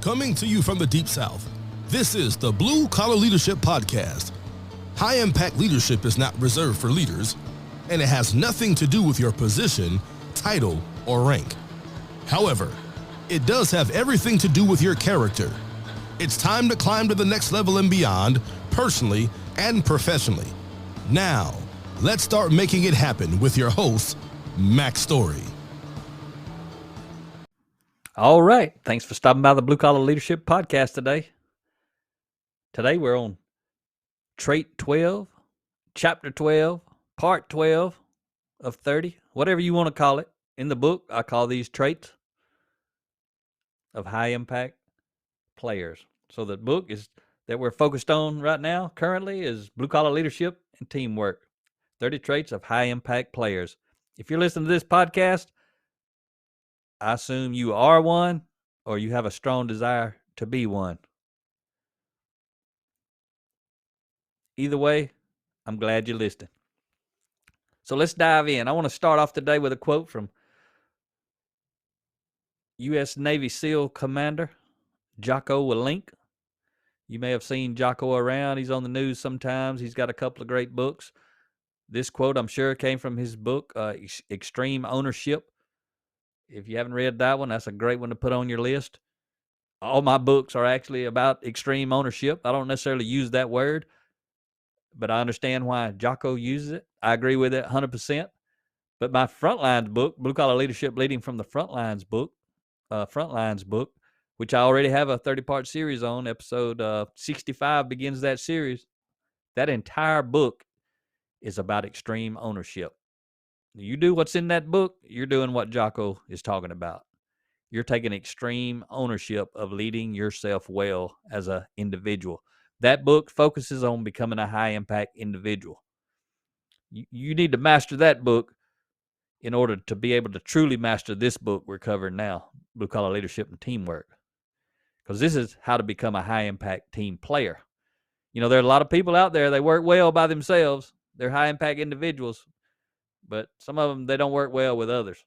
Coming to you from the Deep South, this is the Blue Collar Leadership Podcast. High-impact leadership is not reserved for leaders, and it has nothing to do with your position, title, or rank. However, it does have everything to do with your character. It's time to climb to the next level and beyond, personally and professionally. Now, let's start making it happen with your host, Mac Story. All right. Thanks for stopping by the Blue Collar Leadership Podcast today. Today we're on Trait 12, Chapter 12, Part 12 of 30, whatever you want to call it. In the book, I call these traits of high impact players. So the book is that we're focused on right now currently is Blue Collar Leadership and Teamwork, 30 traits of high impact players. If you're listening to this podcast, I assume you are one or you have a strong desire to be one. Either way, I'm glad you're listening. So let's dive in. I want to start off today with a quote from U.S. Navy SEAL Commander Jocko Willink. You may have seen Jocko around. He's on the news sometimes. He's got a couple of great books. This quote, I'm sure, came from his book, Extreme Ownership. If you haven't read that one, that's a great one to put on your list. All my books are actually about extreme ownership. I don't necessarily use that word, but I understand why Jocko uses it. I agree with it 100%. But my Frontlines book, Blue Collar Leadership Leading from the Frontlines book, which I already have a 30-part series on, episode 65 begins that series. That entire book is about extreme ownership. You do what's in that book, you're doing what Jocko is talking about. You're taking extreme ownership of leading yourself well as an individual. That book focuses on becoming a high-impact individual. You need to master that book in order to be able to truly master this book we're covering now, Blue Collar Leadership and Teamwork. Because this is how to become a high-impact team player. You know, there are a lot of people out there, they work well by themselves. They're high-impact individuals. But some of them, they don't work well with others,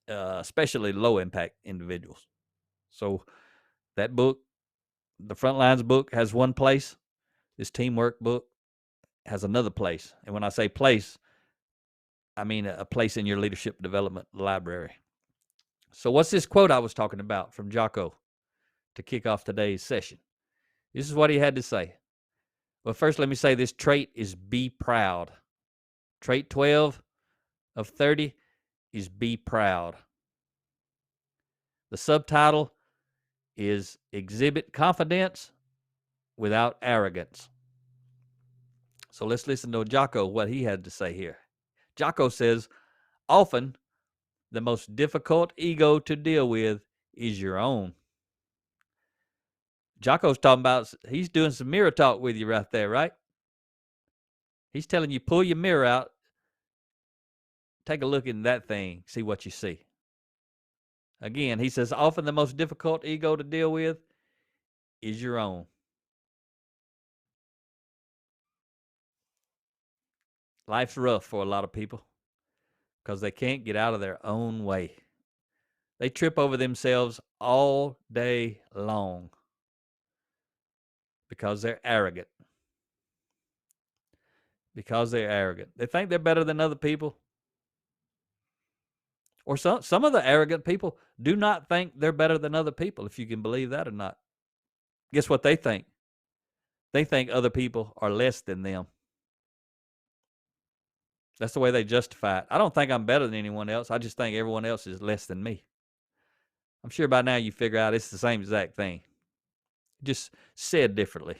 especially low-impact individuals. So that book, the Frontlines book, has one place. This Teamwork book has another place. And when I say place, I mean a place in your leadership development library. So what's this quote I was talking about from Jocko to kick off today's session? This is what he had to say. Well, first, let me say this trait is be proud. Trait 12 of 30 is be proud. The subtitle is exhibit confidence without arrogance. So let's listen to Jocko, what he had to say here. Jocko says, often the most difficult ego to deal with is your own. Jocko's talking about, he's doing some mirror talk with you right there, right? He's telling you, pull your mirror out, take a look in that thing, see what you see. Again, he says, often the most difficult ego to deal with is your own. Life's rough for a lot of people because they can't get out of their own way. They trip over themselves all day long because they're arrogant. Because they're arrogant. They think they're better than other people. Or some of the arrogant people do not think they're better than other people, if you can believe that or not. Guess what they think? They think other people are less than them. That's the way they justify it. I don't think I'm better than anyone else. I just think everyone else is less than me. I'm sure by now you figure out it's the same exact thing, just said differently.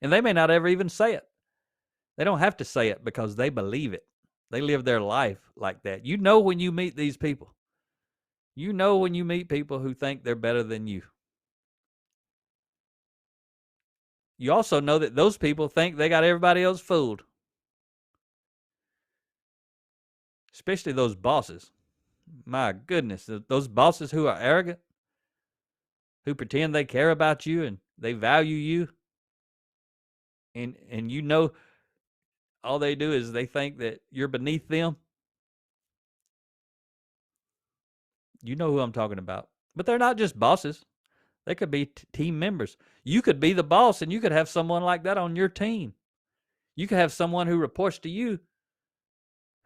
And they may not ever even say it. They don't have to say it because they believe it. They live their life like that. You know when you meet these people. You know when you meet people who think they're better than you. You also know that those people think they got everybody else fooled. Especially those bosses. My goodness, those bosses who are arrogant, who pretend they care about you and they value you. And you know all they do is they think that you're beneath them. You know who I'm talking about. But they're not just bosses. They could be team members. You could be the boss and you could have someone like that on your team. You could have someone who reports to you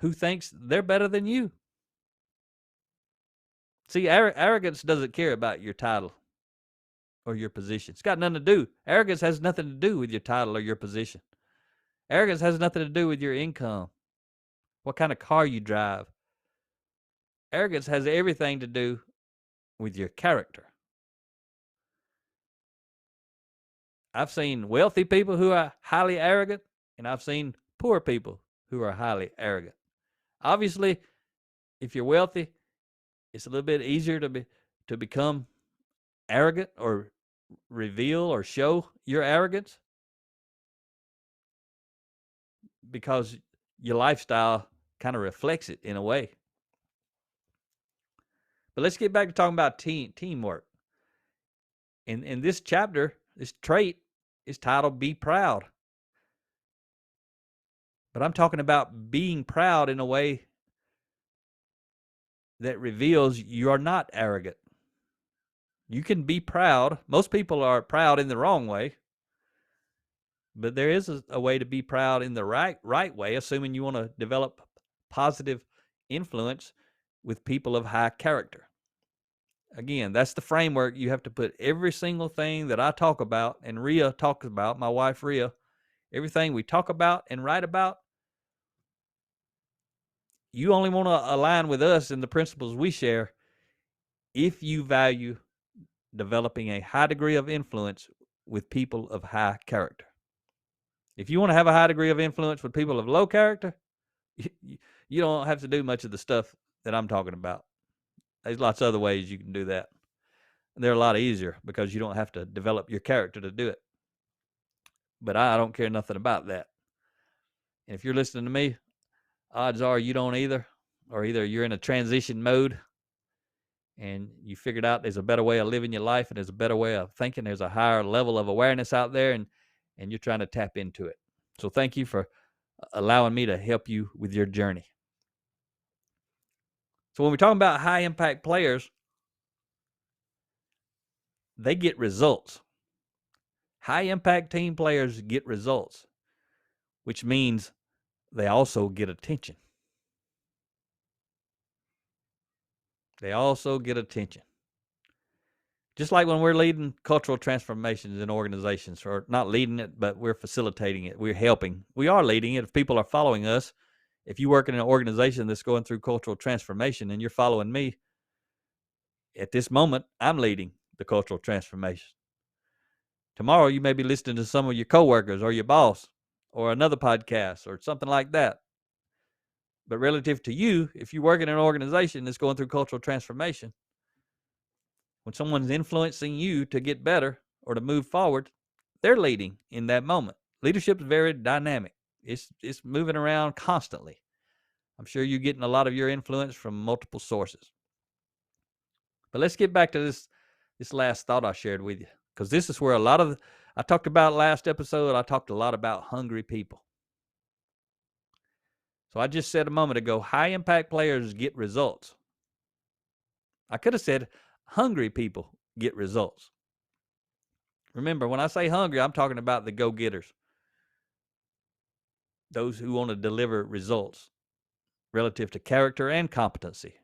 who thinks they're better than you. See, arrogance doesn't care about your title or your position. It's got nothing to do. Arrogance has nothing to do with your title or your position. Arrogance has nothing to do with your income, what kind of car you drive. Arrogance has everything to do with your character. I've seen wealthy people who are highly arrogant, and I've seen poor people who are highly arrogant. Obviously, if you're wealthy, it's a little bit easier to become arrogant or reveal or show your arrogance because your lifestyle kind of reflects it in a way. But let's get back to talking about teamwork. In this chapter, this trait is titled Be Proud. But I'm talking about being proud in a way that reveals you are not arrogant. You can be proud. Most people are proud in the wrong way. But there is a way to be proud in the right way, assuming you want to develop positive influence with people of high character. Again, that's the framework. You have to put every single thing that I talk about, and Rhea talks about, my wife Rhea, everything we talk about and write about, you only want to align with us in the principles we share if you value developing a high degree of influence with people of high character. If you want to have a high degree of influence with people of low character, you don't have to do much of the stuff that I'm talking about. There's lots of other ways you can do that. They're a lot easier because you don't have to develop your character to do it. But I don't care nothing about that. And if you're listening to me, odds are you don't either, or either you're in a transition mode and you figured out there's a better way of living your life and there's a better way of thinking. There's a higher level of awareness out there and you're trying to tap into it. So thank you for allowing me to help you with your journey. So when we're talking about high impact players, they get results. High impact team players get results, which means they also get attention. They also get attention. Just like when we're leading cultural transformations in organizations, or not leading it, but we're facilitating it. We're helping. We are leading it. If people are following us, if you work in an organization that's going through cultural transformation and you're following me, at this moment, I'm leading the cultural transformation. Tomorrow, you may be listening to some of your coworkers or your boss or another podcast or something like that. But relative to you, if you work in an organization that's going through cultural transformation, when someone's influencing you to get better or to move forward, they're leading in that moment. Leadership is very dynamic. It's moving around constantly. I'm sure you're getting a lot of your influence from multiple sources. But let's get back to this last thought I shared with you, because this is where I talked about last episode, I talked a lot about hungry people. So I just said a moment ago, high impact players get results. I could have said hungry people get results. Remember, when I say hungry, I'm talking about the go-getters. Those who want to deliver results relative to character and competency.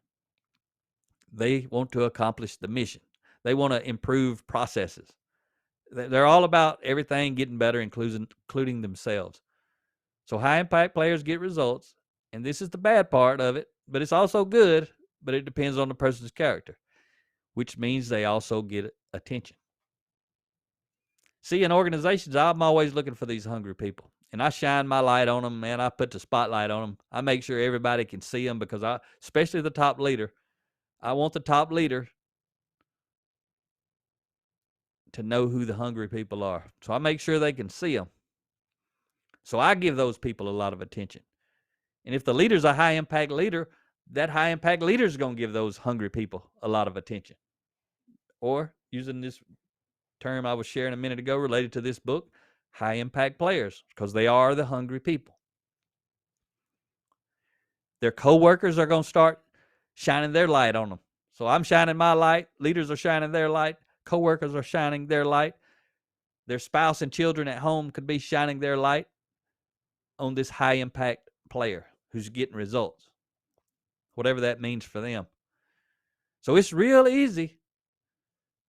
They want to accomplish the mission. They want to improve processes. They're all about everything getting better, including themselves. So high impact players get results, and this is the bad part of it, but it's also good, but it depends on the person's character, which means they also get attention. See, in organizations, I'm always looking for these hungry people, and I shine my light on them, man. I put the spotlight on them. I make sure everybody can see them because especially the top leader, I want the top leader to know who the hungry people are. So I make sure they can see them. So I give those people a lot of attention. And if the leader's a high impact leader, that high impact leader is going to give those hungry people a lot of attention. Or using this term I was sharing a minute ago related to this book, high impact players, because they are the hungry people. Their coworkers are going to start shining their light on them. So I'm shining my light. Leaders are shining their light. Coworkers are shining their light. Their spouse and children at home could be shining their light on this high impact player who's getting results, whatever that means for them. So it's real easy,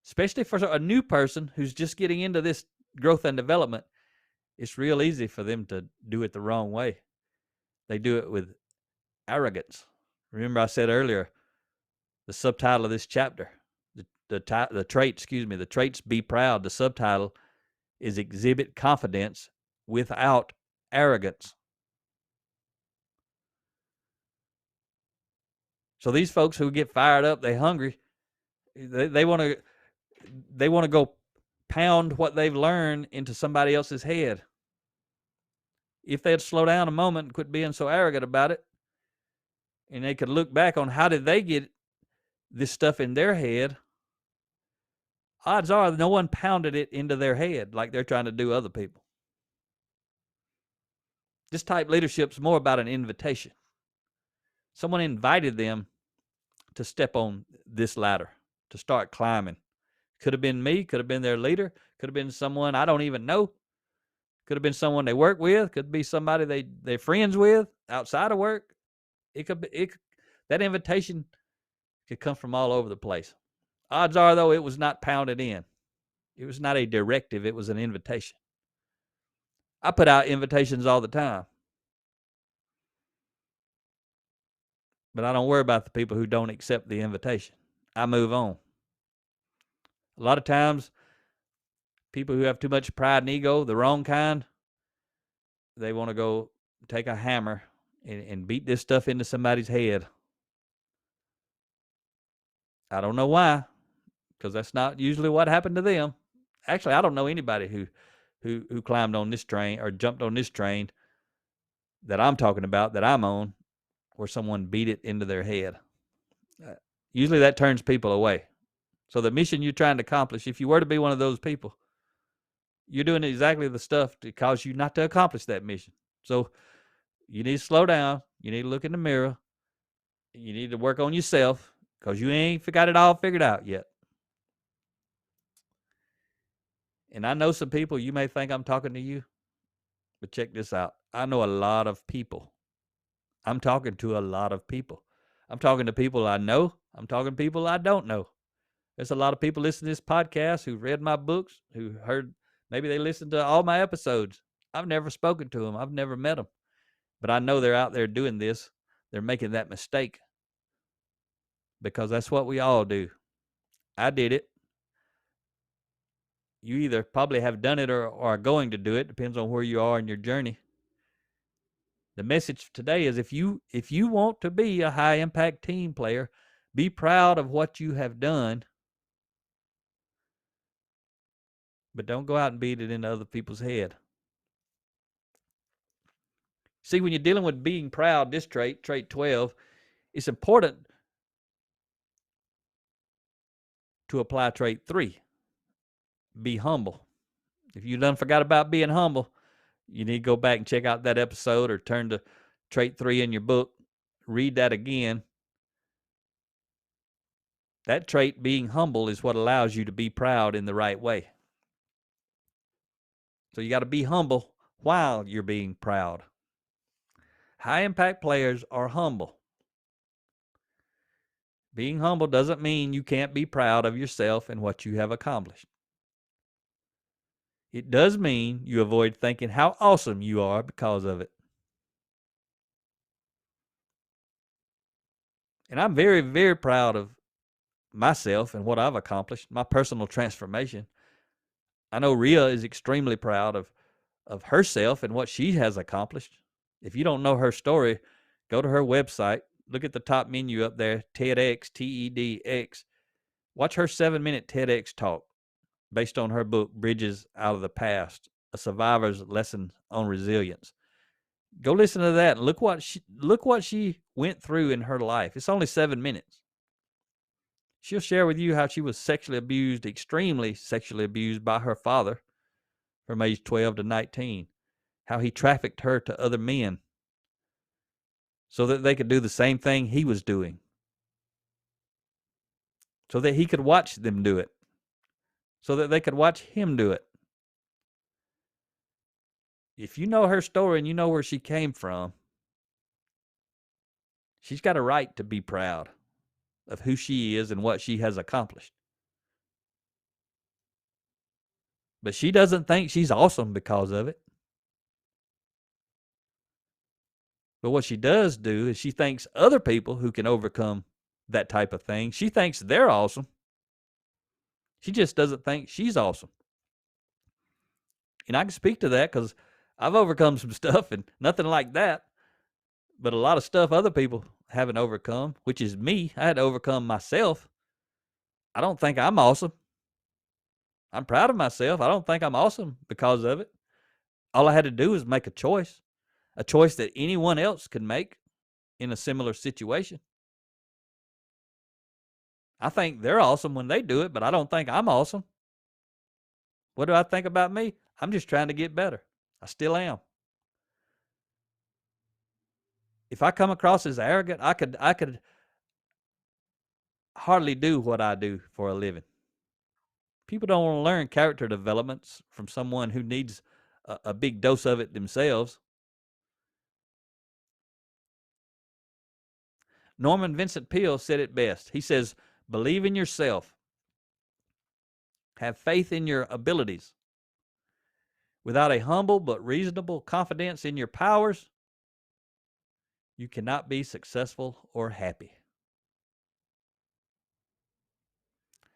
especially for a new person who's just getting into this growth and development. It's real easy for them to do it the wrong way. They do it with arrogance. Remember I said earlier, the subtitle of this chapter, the traits be proud. The subtitle is exhibit confidence without arrogance. So these folks who get fired up, they hungry, they want to go pound what they've learned into somebody else's head. If they'd slow down a moment and quit being so arrogant about it, and they could look back on how did they get this stuff in their head, odds are no one pounded it into their head like they're trying to do other people. This type leadership is more about an invitation. Someone invited them to step on this ladder, to start climbing. Could have been me, could have been their leader, could have been someone I don't even know, could have been someone they work with, could be somebody they're friends with outside of work. That invitation could come from all over the place. Odds are, though, it was not pounded in. It was not a directive, it was an invitation. I put out invitations all the time. But I don't worry about the people who don't accept the invitation. I move on. A lot of times, people who have too much pride and ego, the wrong kind, they want to go take a hammer and beat this stuff into somebody's head. I don't know why, because that's not usually what happened to them. Actually, I don't know anybody who climbed on this train or jumped on this train that I'm talking about, that I'm on, where someone beat it into their head. Usually that turns people away. So the mission you're trying to accomplish, if you were to be one of those people, you're doing exactly the stuff to cause you not to accomplish that mission. So you need to slow down. You need to look in the mirror. You need to work on yourself because you ain't got it all figured out yet. And I know some people, you may think I'm talking to you, but check this out. I know a lot of people. I'm talking to a lot of people. I'm talking to people I know. I'm talking to people I don't know. There's a lot of people listening to this podcast who read my books, who heard, maybe they listened to all my episodes. I've never spoken to them. I've never met them. But I know they're out there doing this. They're making that mistake because that's what we all do. I did it. You either probably have done it or are going to do it. Depends on where you are in your journey. The message today is if you want to be a high impact team player, be proud of what you have done, but don't go out and beat it into other people's head. See, when you're dealing with being proud, this trait 12, it's important to apply trait 3. Be humble. If you done forgot about being humble, you need to go back and check out that episode or turn to trait 3 in your book. Read that again. That trait, being humble, is what allows you to be proud in the right way. So you got to be humble while you're being proud. High impact players are humble. Being humble doesn't mean you can't be proud of yourself and what you have accomplished. It does mean you avoid thinking how awesome you are because of it. And I'm very, very proud of myself and what I've accomplished, my personal transformation. I know Rhea is extremely proud of herself and what she has accomplished. If you don't know her story, go to her website, look at the top menu up there, TEDx, TEDx. Watch her 7-minute TEDx talk based on her book, Bridges Out of the Past, A Survivor's Lesson on Resilience. Go listen to that and look what she went through in her life. It's only 7 minutes. She'll share with you how she was sexually abused, extremely sexually abused by her father from age 12 to 19, how he trafficked her to other men so that they could do the same thing he was doing. so that he could watch them do it, so that they could watch him do it. If you know her story and you know where she came from, she's got a right to be proud of who she is and what she has accomplished. But she doesn't think she's awesome because of it. But what she does do is she thinks other people who can overcome that type of thing, she thinks they're awesome. She just doesn't think she's awesome. And I can speak to that because I've overcome some stuff and nothing like that. But a lot of stuff other people haven't overcome, which is me. I had to overcome myself. I don't think I'm awesome. I'm proud of myself. I don't think I'm awesome because of it. All I had to do was make a choice that anyone else could make in a similar situation. I think they're awesome when they do it, but I don't think I'm awesome. What do I think about me? I'm just trying to get better. I still am. If I come across as arrogant, I could hardly do what I do for a living. People don't want to learn character developments from someone who needs a big dose of it themselves. Norman Vincent Peale said it best. He says, believe in yourself. Have faith in your abilities. Without a humble but reasonable confidence in your powers, you cannot be successful or happy.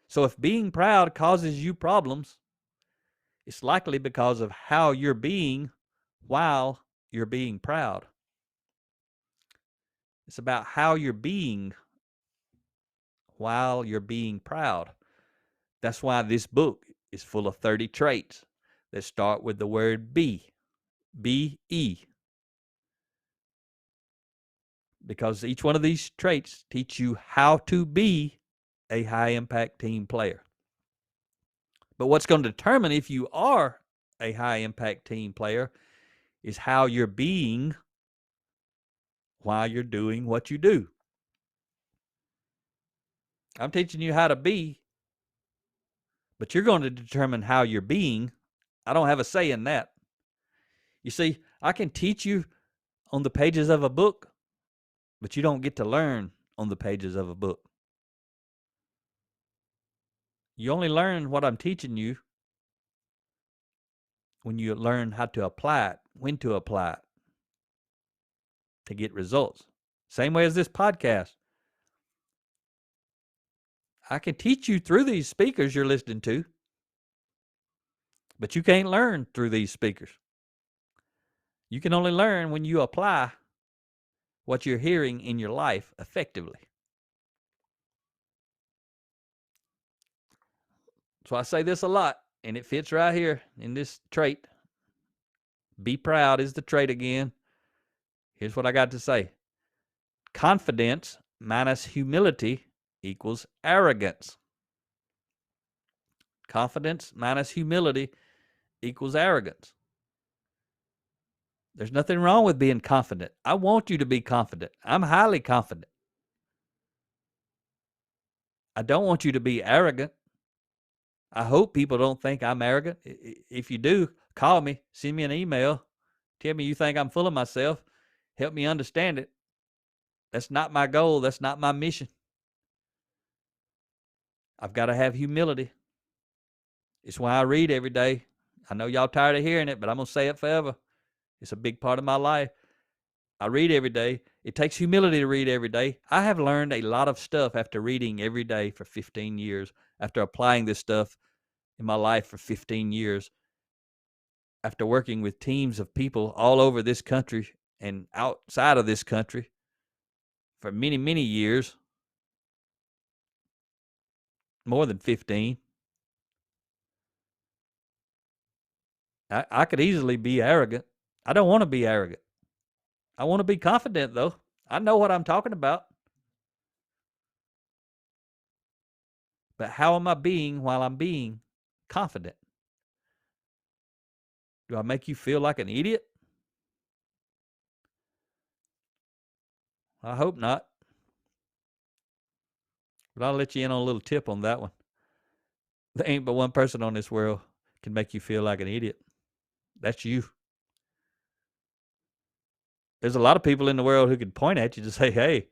So if being proud causes you problems, it's likely because of how you're being while you're being proud. It's about how you're being while you're being proud. That's why this book is full of 30 traits that start with the word be. B-E. Because each one of these traits teach you how to be a high impact team player. But what's going to determine if you are a high impact team player is how you're being while you're doing what you do. I'm teaching you how to be, but you're going to determine how you're being. I don't have a say in that. You see, I can teach you on the pages of a book, but you don't get to learn on the pages of a book. You only learn what I'm teaching you when you learn how to apply it, when to apply it to get results. Same way as this podcast. I can teach you through these speakers you're listening to, but you can't learn through these speakers. You can only learn when you apply what you're hearing in your life effectively. So I say this a lot, and it fits right here in this trait. Be proud is the trait again. Here's what I got to say. Confidence minus humility equals arrogance. Confidence minus humility equals arrogance. There's nothing wrong with being confident. I want you to be confident. I'm highly confident. I don't want you to be arrogant. I hope people don't think I'm arrogant. If you do, call me, send me an email, tell me you think I'm full of myself, help me understand it. That's not my goal. That's not my mission. I've got to have humility. It's why I read every day. I know y'all tired of hearing it, but I'm going to say it forever. It's a big part of my life. I read every day. It takes humility to read every day. I have learned a lot of stuff after reading every day for 15 years, after applying this stuff in my life for 15 years, after working with teams of people all over this country and outside of this country for many, many years, more than 15. I could easily be arrogant. I don't want to be arrogant. I want to be confident, though. I know what I'm talking about. But how am I being while I'm being confident? Do I make you feel like an idiot? I hope not. But I'll let you in on a little tip on that one. There ain't but one person on this world can make you feel like an idiot. That's you. There's a lot of people in the world who could point at you to say, hey,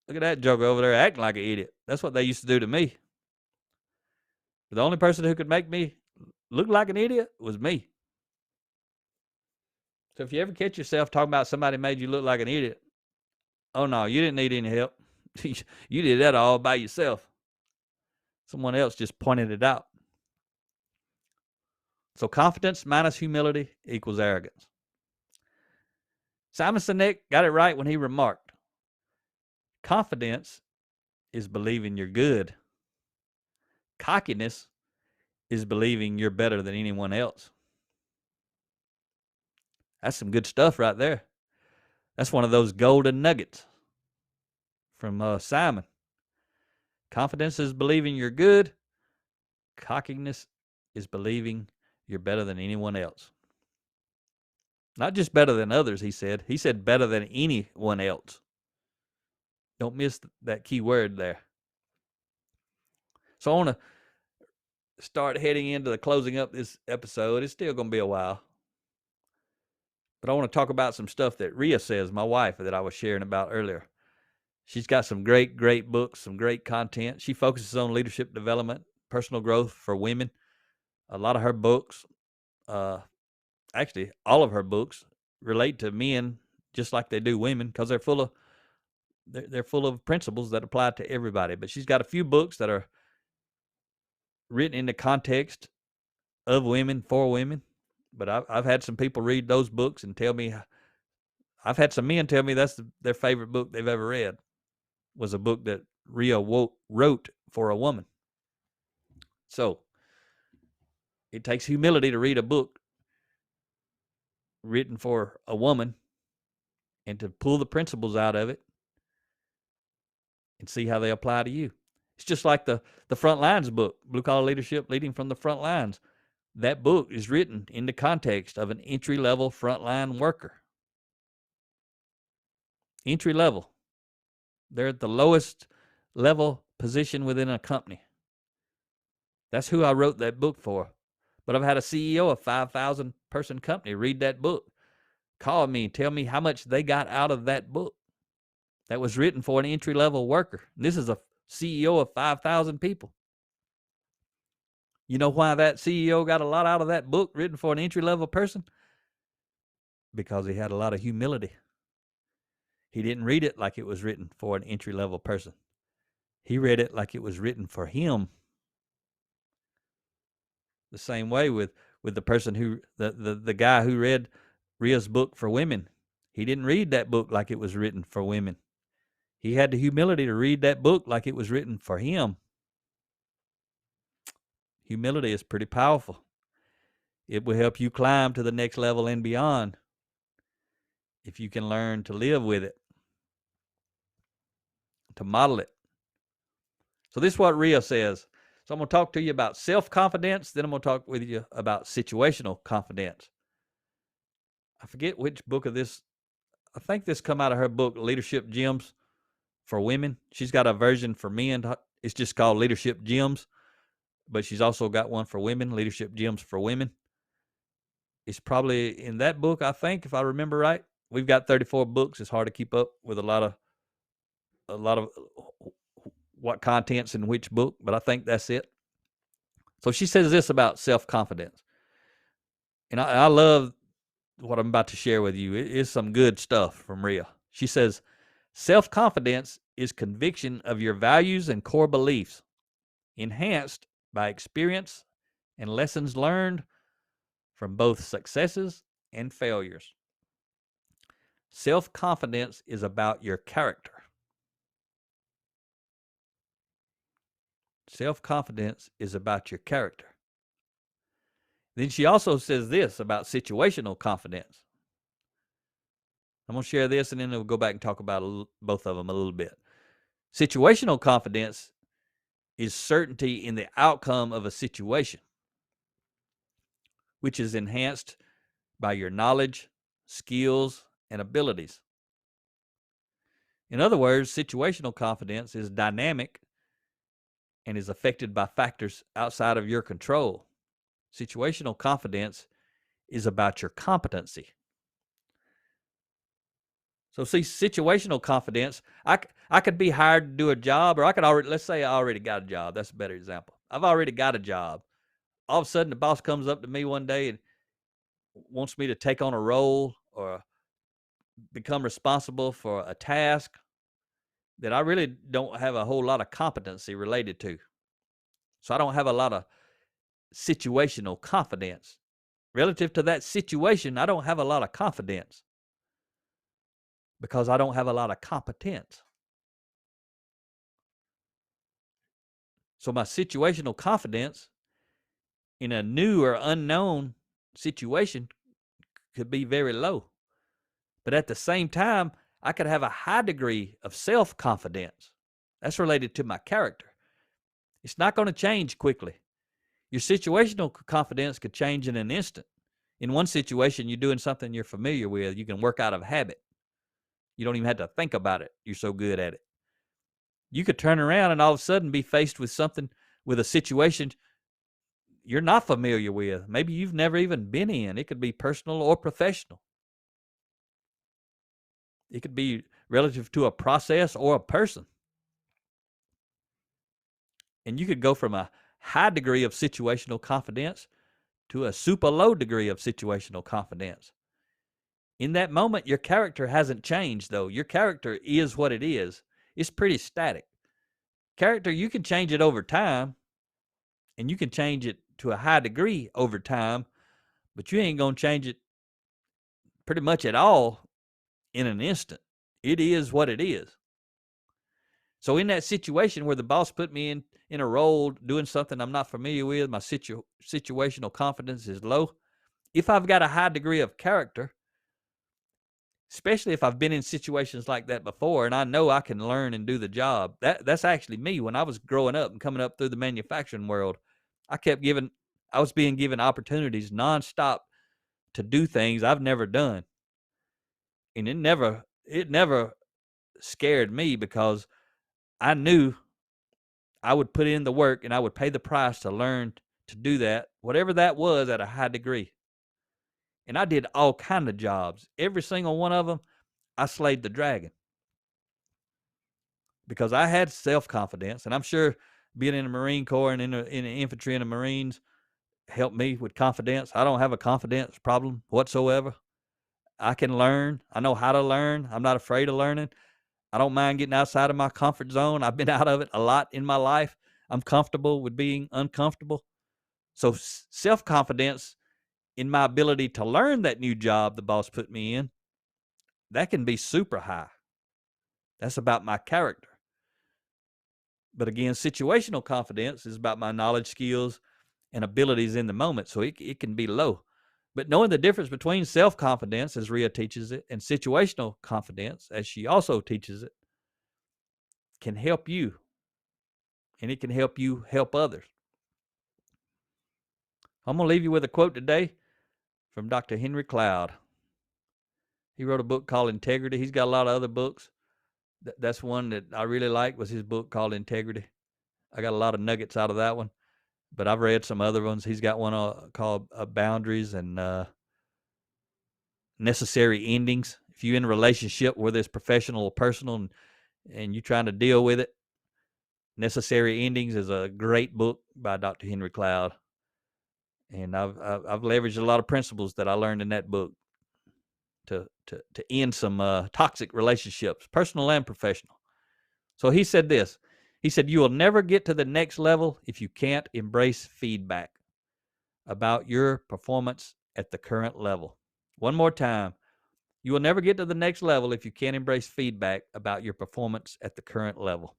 look at that joker over there acting like an idiot. That's what they used to do to me. But the only person who could make me look like an idiot was me. So if you ever catch yourself talking about somebody made you look like an idiot, oh no, you didn't need any help. You did that all by yourself. Someone else just pointed it out. So confidence minus humility equals arrogance. Simon Sinek got it right when he remarked, confidence is believing you're good. Cockiness is believing you're better than anyone else. That's some good stuff right there. That's one of those golden nuggets from Simon. Confidence is believing you're good. Cockiness is believing you're better than anyone else. Not just better than others, he said. He said better than anyone else. Don't miss that key word there. So I want to start heading into the closing up this episode. It's still going to be a while. But I want to talk about some stuff that Rhea says, my wife, that I was sharing about earlier. She's got some great books, some great content. She focuses on leadership development, personal growth for women. A lot of her books, actually all of her books, relate to men just like they do women, because they're full of principles that apply to everybody. But she's got a few books that are written in the context of women for women. But I've had some people read those books and tell me, I've had some men tell me that's their favorite book they've ever read, was a book that Rhea wrote for a woman. So it takes humility to read a book written for a woman and to pull the principles out of it and see how they apply to you. It's just like the Front Lines book, Blue Collar Leadership, Leading from the Front Lines. That book is written in the context of an entry-level frontline worker. Entry level. They're at the lowest level position within a company. That's who I wrote that book for. But I've had a CEO of a 5,000 person company read that book, call me and tell me how much they got out of that book that was written for an entry-level worker. And this is a CEO of 5,000 people. You know why that CEO got a lot out of that book written for an entry-level person? Because he had a lot of humility. He didn't read it like it was written for an entry-level person. He read it like it was written for him. The same way with the person who, the guy who read Rhea's book for women. He didn't read that book like it was written for women. He had the humility to read that book like it was written for him. Humility is pretty powerful. It will help you climb to the next level and beyond if you can learn to live with it, to model it. So this is what Rhea says. So I'm going to talk to you about self-confidence, then I'm going to talk with you about situational confidence. I forget which book of this. I think this come out of her book, Leadership Gems for Women. She's got a version for men. It's just called Leadership Gems, but she's also got one for women, Leadership Gems for Women. It's probably in that book, I think, if I remember right. We've got 34 books. It's hard to keep up with a lot of what content's in which book, but I think that's it. So she says this about self-confidence. And I love what I'm about to share with you. It is some good stuff from Rhea. She says, self-confidence is conviction of your values and core beliefs, enhanced by experience and lessons learned from both successes and failures. Self-confidence is about your character. Self-confidence is about your character. Then she also says this about situational confidence. I'm going to share this and then we'll go back and talk about both of them a little bit. Situational confidence is certainty in the outcome of a situation, which is enhanced by your knowledge, skills, and abilities. In other words, situational confidence is dynamic and is affected by factors outside of your control. Situational confidence is about your competency. So see, situational confidence, I could be hired to do a job, or I could already, let's say I already got a job. That's a better example. I've already got a job. All of a sudden, the boss comes up to me one day and wants me to take on a role or become responsible for a task that I really don't have a whole lot of competency related to. So I don't have a lot of situational confidence. Relative to that situation, I don't have a lot of confidence because I don't have a lot of competence. So my situational confidence in a new or unknown situation could be very low. But at the same time, I could have a high degree of self-confidence. That's related to my character. It's not going to change quickly. Your situational confidence could change in an instant. In one situation, you're doing something you're familiar with. You can work out of habit. You don't even have to think about it. You're so good at it. You could turn around and all of a sudden be faced with something, with a situation you're not familiar with. Maybe you've never even been in. It could be personal or professional. It could be relative to a process or a person. And you could go from a high degree of situational confidence to a super low degree of situational confidence. In that moment, your character hasn't changed, though. Your character is what it is. It's pretty static. Character, you can change it over time, and you can change it to a high degree over time, but you ain't going to change it pretty much at all in an instant. It is what it is. So in that situation where the boss put me in a role doing something I'm not familiar with, my situational confidence is low. If I've got a high degree of character, especially if I've been in situations like that before and I know I can learn and do the job, that's actually me. When I was growing up and coming up through the manufacturing world, I was being given opportunities nonstop to do things I've never done. And it never scared me because I knew I would put in the work and I would pay the price to learn to do that, whatever that was, at a high degree. And I did all kind of jobs. Every single one of them, I slayed the dragon because I had self-confidence. And I'm sure being in the Marine Corps and in the infantry and the Marines helped me with confidence. I don't have a confidence problem whatsoever. I can learn. I know how to learn. I'm not afraid of learning. I don't mind getting outside of my comfort zone. I've been out of it a lot in my life. I'm comfortable with being uncomfortable. So self-confidence in my ability to learn that new job the boss put me in, that can be super high. That's about my character. But again, situational confidence is about my knowledge, skills, and abilities in the moment. So it can be low. But knowing the difference between self-confidence, as Rhea teaches it, and situational confidence, as she also teaches it, can help you. And it can help you help others. I'm going to leave you with a quote today from Dr. Henry Cloud. He wrote a book called Integrity. He's got a lot of other books. That's one that I really like, was his book called Integrity. I got a lot of nuggets out of that one, but I've read some other ones. He's got one called Boundaries and Necessary Endings. If you're in a relationship, whether it's professional or personal, and you're trying to deal with it, Necessary Endings is a great book by Dr. Henry Cloud. And I've leveraged a lot of principles that I learned in that book to end some toxic relationships, personal and professional. So he said this. He said, you will never get to the next level if you can't embrace feedback about your performance at the current level. One more time. You will never get to the next level if you can't embrace feedback about your performance at the current level.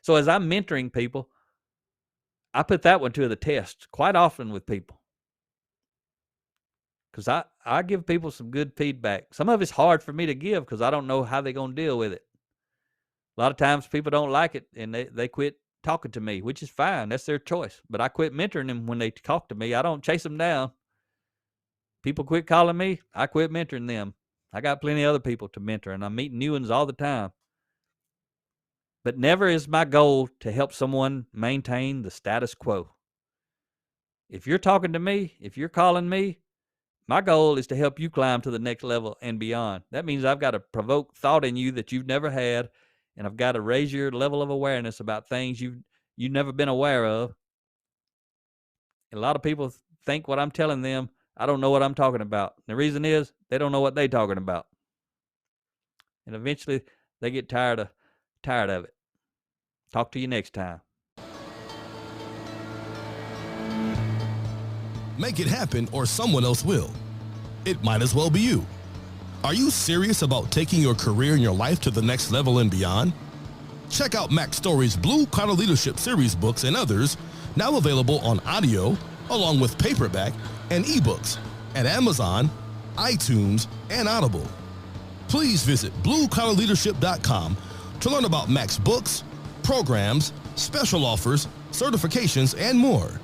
So as I'm mentoring people, I put that one to the test quite often with people. Because I give people some good feedback. Some of it's hard for me to give because I don't know how they're going to deal with it. A lot of times people don't like it and they quit talking to me, which is fine. That's their choice. But I quit mentoring them when they talk to me. I don't chase them down. People quit calling me. I quit mentoring them. I got plenty of other people to mentor, and I'm meeting new ones all the time. But never is my goal to help someone maintain the status quo. If you're talking to me, if you're calling me, my goal is to help you climb to the next level and beyond. That means I've got to provoke thought in you that you've never had, and I've got to raise your level of awareness about things you've never been aware of. And a lot of people think what I'm telling them, I don't know what I'm talking about. The reason is they don't know what they're talking about. And eventually they get tired of it. Talk to you next time. Make it happen or someone else will. It might as well be you. Are you serious about taking your career and your life to the next level and beyond? Check out Mac Story's Blue Collar Leadership series books and others, now available on audio, along with paperback and ebooks at Amazon, iTunes, and Audible. Please visit bluecollarleadership.com to learn about Mac's books, programs, special offers, certifications, and more.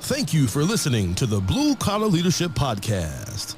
Thank you for listening to the Blue Collar Leadership Podcast.